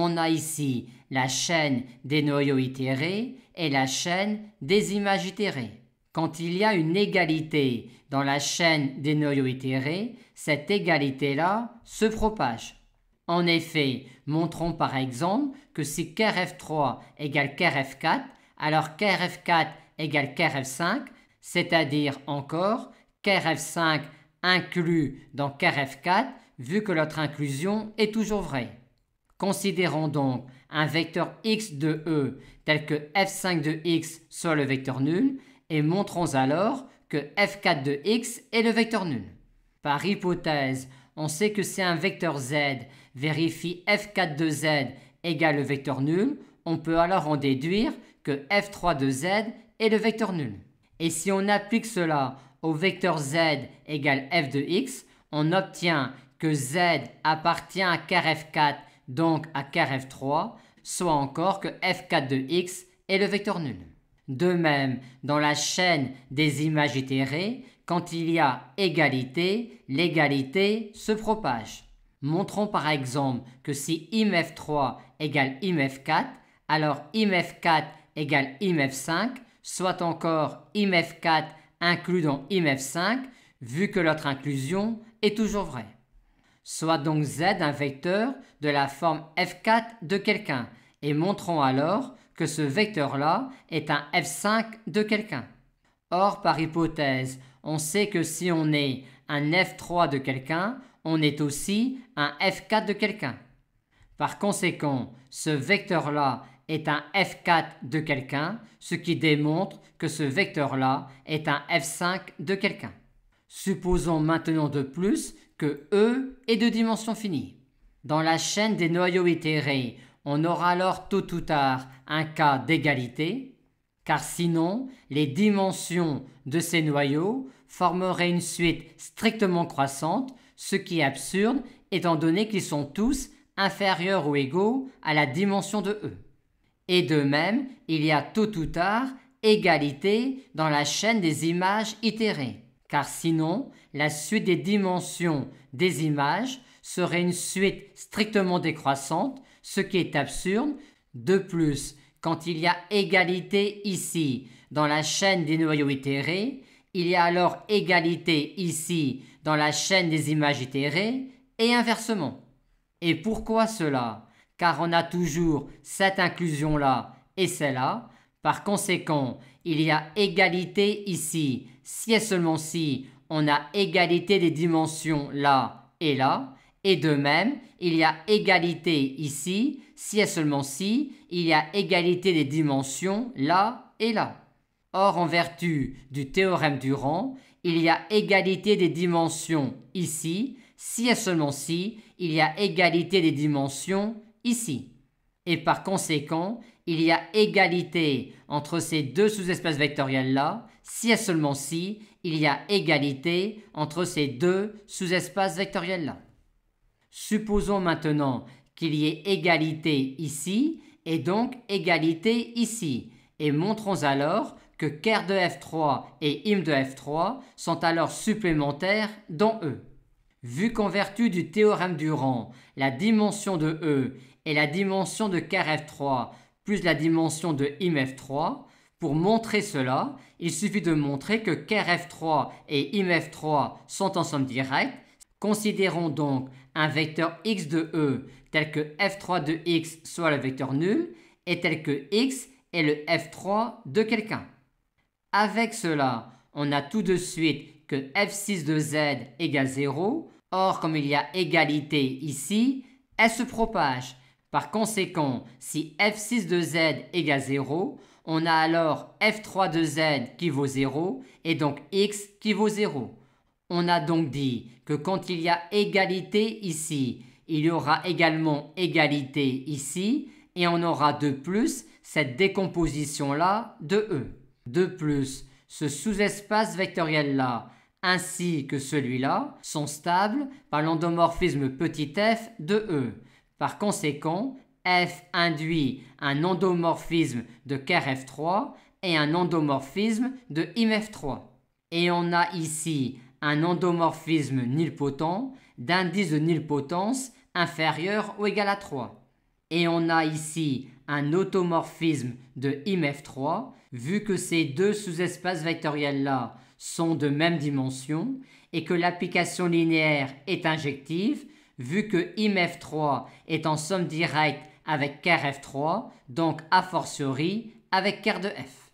on a ici la chaîne des noyaux itérés et la chaîne des images itérées. Quand il y a une égalité dans la chaîne des noyaux itérés, cette égalité-là se propage. En effet, montrons par exemple que si KRF3 égale KRF4, alors KRF4 égale KRF5, c'est-à-dire encore KRF5 inclus dans KRF4 vu que l'autre inclusion est toujours vraie. Considérons donc un vecteur x de E tel que f5 de x soit le vecteur nul et montrons alors que f4 de x est le vecteur nul. Par hypothèse, on sait que si un vecteur z vérifie f4 de z égale le vecteur nul, on peut alors en déduire que f3 de z est le vecteur nul. Et si on applique cela au vecteur z égale f de x, on obtient que z appartient à KRF4, donc à KRF3, soit encore que f4 de x est le vecteur nul. De même, dans la chaîne des images itérées, quand il y a égalité, l'égalité se propage. Montrons par exemple que si imf3 égale imf4, alors imf4 égale imf5, soit encore imf4 inclus dans imf5, vu que l'autre inclusion est toujours vraie. Soit donc z un vecteur de la forme f4 de quelqu'un, et montrons alors que ce vecteur-là est un f5 de quelqu'un. Or, par hypothèse, on sait que si on est un f3 de quelqu'un, on est aussi un f4 de quelqu'un. Par conséquent, ce vecteur-là est un f4 de quelqu'un, ce qui démontre que ce vecteur-là est un f5 de quelqu'un. Supposons maintenant de plus que E est de dimension finie. Dans la chaîne des noyaux itérés, on aura alors tôt ou tard un cas d'égalité, car sinon, les dimensions de ces noyaux formeraient une suite strictement croissante, ce qui est absurde étant donné qu'ils sont tous inférieurs ou égaux à la dimension de E. Et de même, il y a tôt ou tard égalité dans la chaîne des images itérées, car sinon, la suite des dimensions des images serait une suite strictement décroissante, ce qui est absurde. De plus, quand il y a égalité ici dans la chaîne des noyaux itérés, il y a alors égalité ici dans la chaîne des images itérées et inversement. Et pourquoi cela? Car on a toujours cette inclusion-là et celle-là. Par conséquent, il y a égalité ici, si et seulement si on a égalité des dimensions là et là. Et de même, il y a égalité ici, si et seulement si il y a égalité des dimensions là et là. Or, en vertu du théorème du rang, il y a égalité des dimensions ici, si et seulement si il y a égalité des dimensions ici. Et par conséquent, il y a égalité entre ces deux sous-espaces vectoriels-là, si et seulement si il y a égalité entre ces deux sous-espaces vectoriels-là. Supposons maintenant qu'il y ait égalité ici et donc égalité ici, et montrons alors que ker de f3 et im de f3 sont alors supplémentaires dans E. Vu qu'en vertu du théorème du rang, la dimension de E est la dimension de ker f3 plus la dimension de im f3, pour montrer cela, il suffit de montrer que ker f3 et im f3 sont ensemble directs. Considérons donc un vecteur x de E tel que f3 de x soit le vecteur nul et tel que x est le f3 de quelqu'un. Avec cela, on a tout de suite que f6 de z égale 0. Or, comme il y a égalité ici, elle se propage. Par conséquent, si f6 de z égale 0, on a alors f3 de z qui vaut 0 et donc x qui vaut 0. On a donc dit que quand il y a égalité ici, il y aura également égalité ici et on aura de plus cette décomposition-là de E. De plus, ce sous-espace vectoriel-là ainsi que celui-là sont stables par l'endomorphisme petit f de E. Par conséquent, f induit un endomorphisme de ker f3 et un endomorphisme de im f3. Et on a ici un endomorphisme nilpotent d'indice de nilpotence inférieur ou égal à 3. Et on a ici un automorphisme de IMF3, vu que ces deux sous-espaces vectoriels-là sont de même dimension et que l'application linéaire est injective, vu que IMF3 est en somme directe avec ker F3, donc a fortiori avec ker de F.